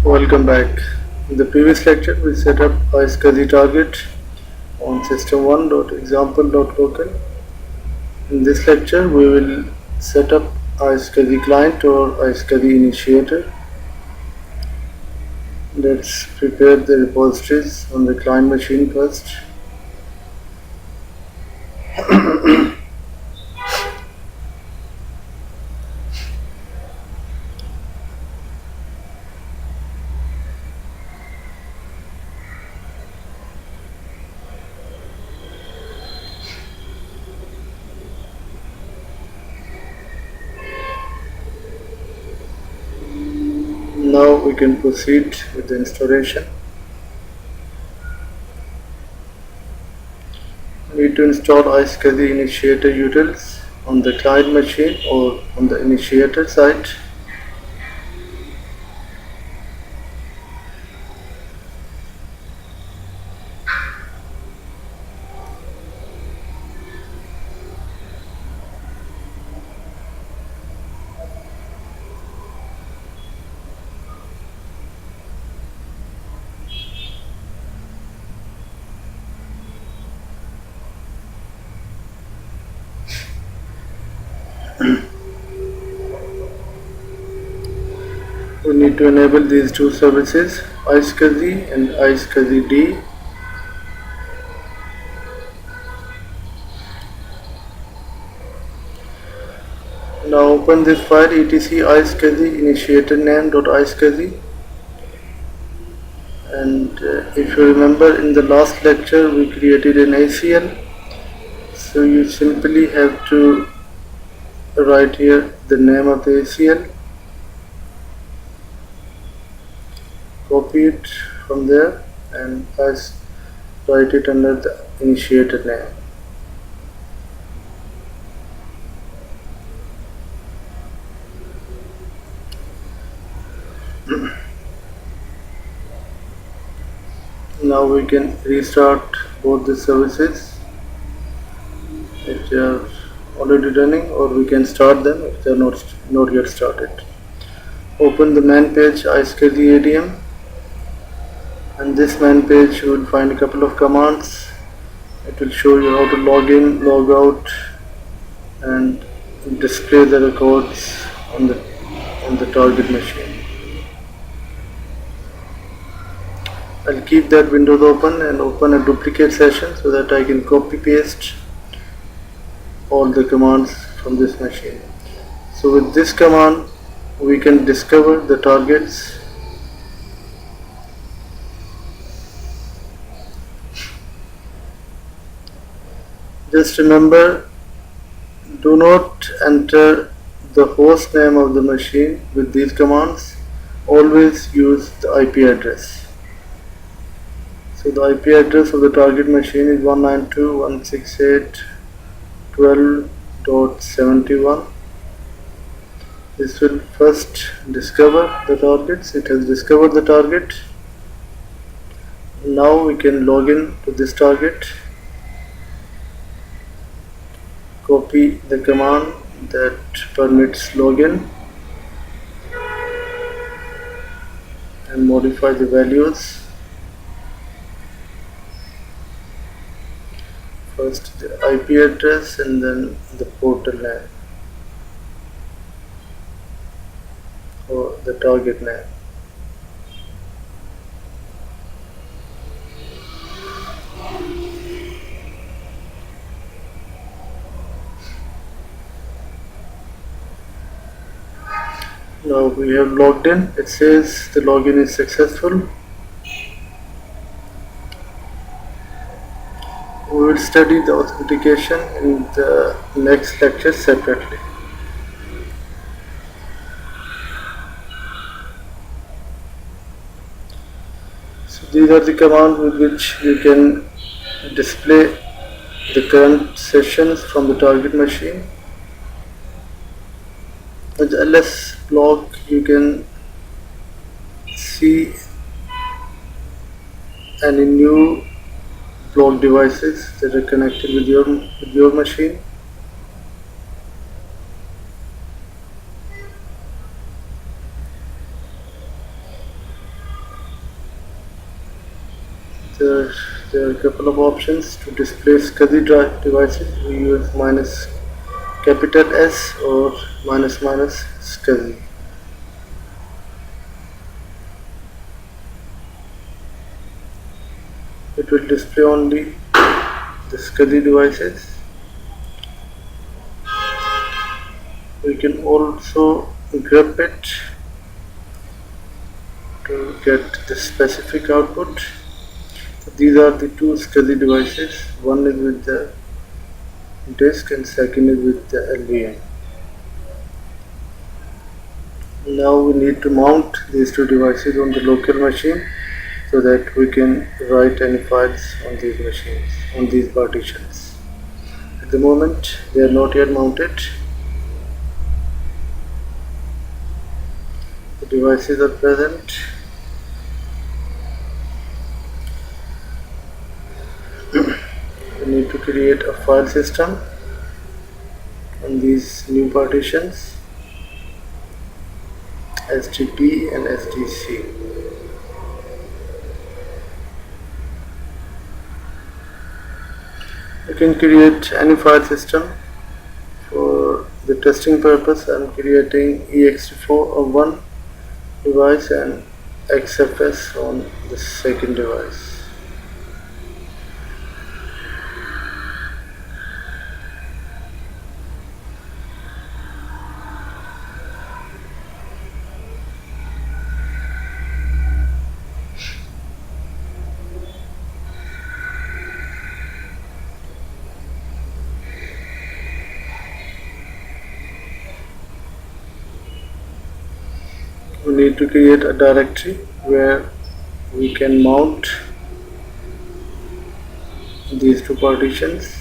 Welcome back. In the previous lecture, we set up iSCSI target on system1.example.local. In this lecture, we will set up iSCSI client or iSCSI initiator. Let's prepare the repositories on the client machine first. Now we can proceed with the installation. We need to install iSCSI initiator utils on the client machine or on the initiator side. We need to enable these two services, iSCSI and iSCSI D. Now open this file etc iSCSI initiator name.iSCSI, and if you remember, in the last lecture we created an ACL, so you simply have to write here the name of the ACL, copy it from there and write it under the initiator name. Now we can restart both the services if they are already running, or we can start them if they are not yet started. Open the main page iSCSI ADM, and this main page you will find a couple of commands. It will show you how to log in, log out, and display the records on the target machine. I'll keep that window open and open a duplicate session so that I can copy paste all the commands from this machine. So with this command we can discover the targets. Just remember, do not enter the host name of the machine with these commands. Always use the IP address. So the IP address of the target machine is 192.168.12.71. This will first discover the targets. It has discovered the target. Now we can log in to this target. Copy the command that permits login and modify the values. First the IP address and then the portal name or the target name. Now we have logged in. It says the login is successful. We will study the authentication in the next lecture separately. So these are the commands with which you can display the current sessions from the target machine. With the ls block you can see any new block devices that are connected with your machine. There, there are a couple of options to display SCSI devices. We use minus capital S or minus minus SCSI. It will display only the SCSI devices. We can also grep it to get the specific output. So these are the two SCSI devices. One is with the disk and second is with the LVM. Now we need to mount these two devices on the local machine so that we can write any files on these machines, on these partitions. At the moment they are not yet mounted. The devices are present. We need to create a file system on these new partitions, STP and STC. You can create any file system. For the testing purpose, I am creating ext4 on one device and XFS on the second device. We need to create a directory where we can mount these two partitions.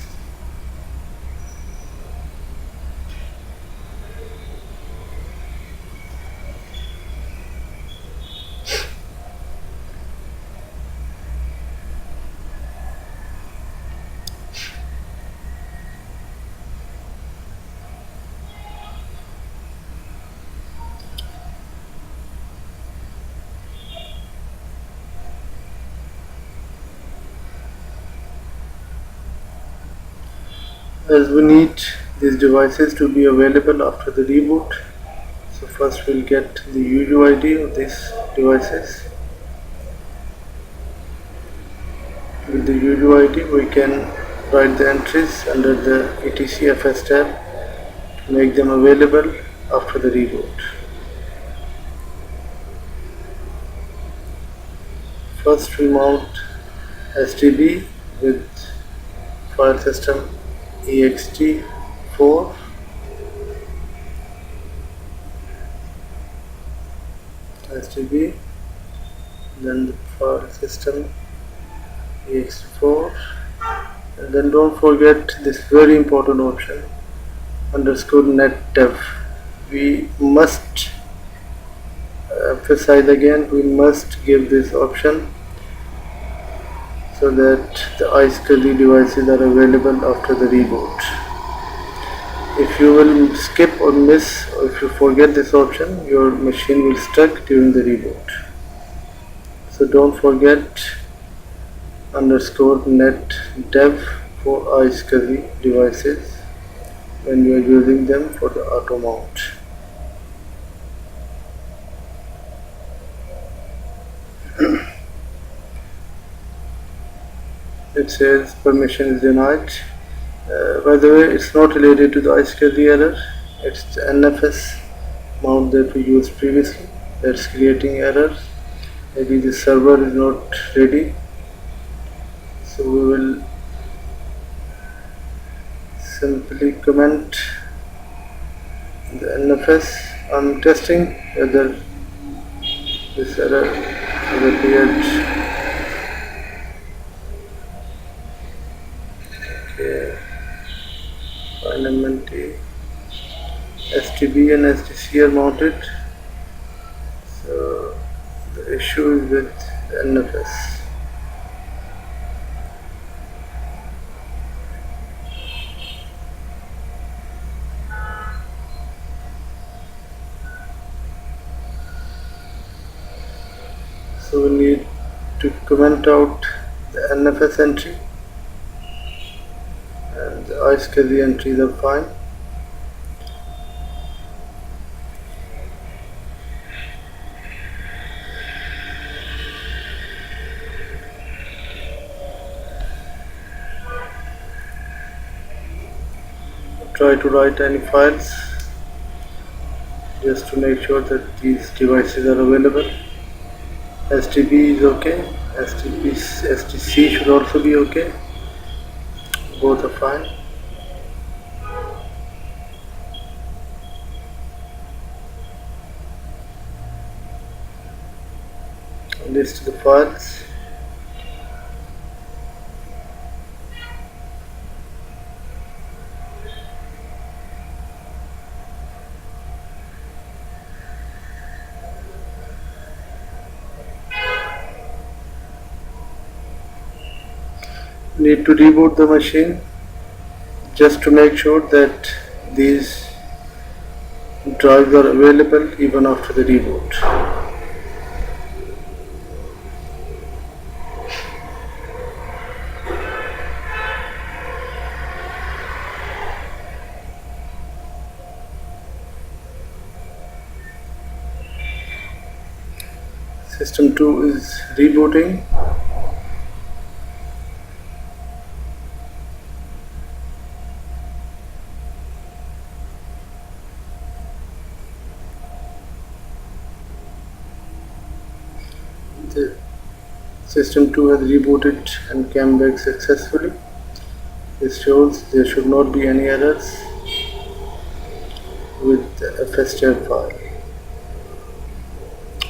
As we need these devices to be available after the reboot, so first we'll get the UUID of these devices. With the UUID we can write the entries under the ETCFS tab to make them available after the reboot. First we mount STB with file system ext4, STB, then the file system ext4, and then don't forget this very important option _netdev. We must emphasize again, we must give this option so that the iSCSI devices are available after the reboot. If you will skip or miss, or if you forget this option, your machine will stuck during the reboot. So don't forget _netdev for iSCSI devices when you are using them for the auto mount. It says permission is denied. By the way, it's not related to the iSCSI error, it's the NFS mount that we used previously that's creating errors. Maybe the server is not ready, so we will simply comment the NFS. I'm testing whether this error has appeared. Okay, finally STB and STC are mounted, so the issue is with the NFS. So we need to comment out The NFS entry and the iSCSI entries are fine. Try to write any files just to make sure that these devices are available. STB is okay, STC should also be okay, both are fine. List the files. Need to reboot the machine just to make sure that these drives are available even after the reboot. System 2 is rebooting. The System 2 has rebooted and came back successfully. This shows there should not be any errors with the FSTab file.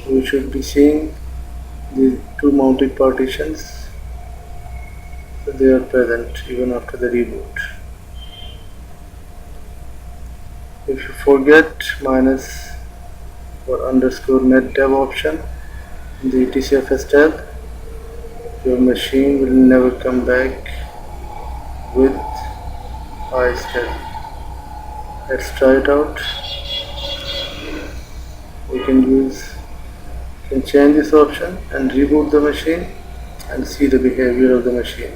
We should be seeing the two mounted partitions, so they are present even after the reboot. If you forget minus or underscore net tab option in the ETCFS tab, your machine will never come back with iSCSI. Let's try it out. We can change this option and reboot the machine and see the behavior of the machine.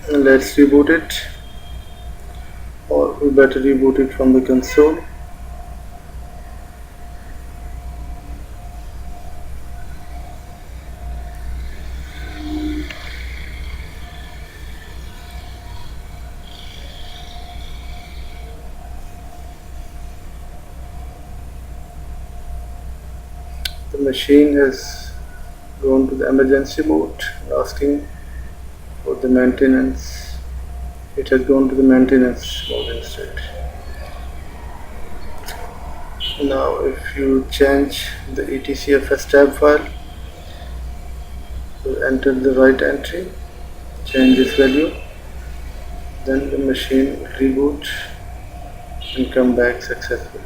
Let's reboot it, or we better reboot it from the console. The machine has gone to the emergency mode, asking for the maintenance. It has gone to the maintenance mode instead. Now if you change the ETCFS tab file, you enter the right entry, change this value, then the machine will reboot and come back successfully.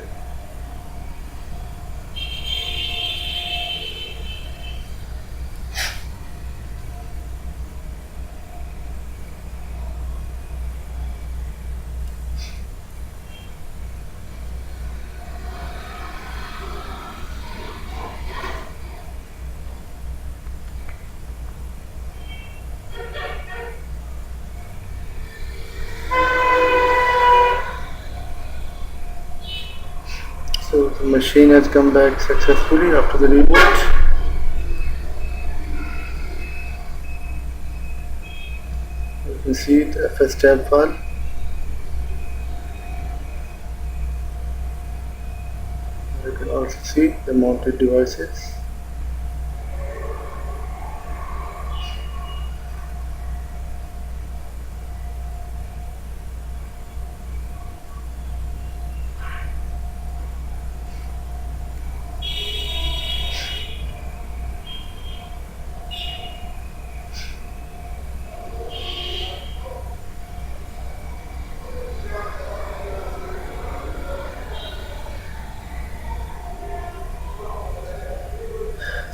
So the machine has come back successfully after the reboot. You can see the FS tab file. You can also see the mounted devices.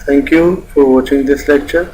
Thank you for watching this lecture.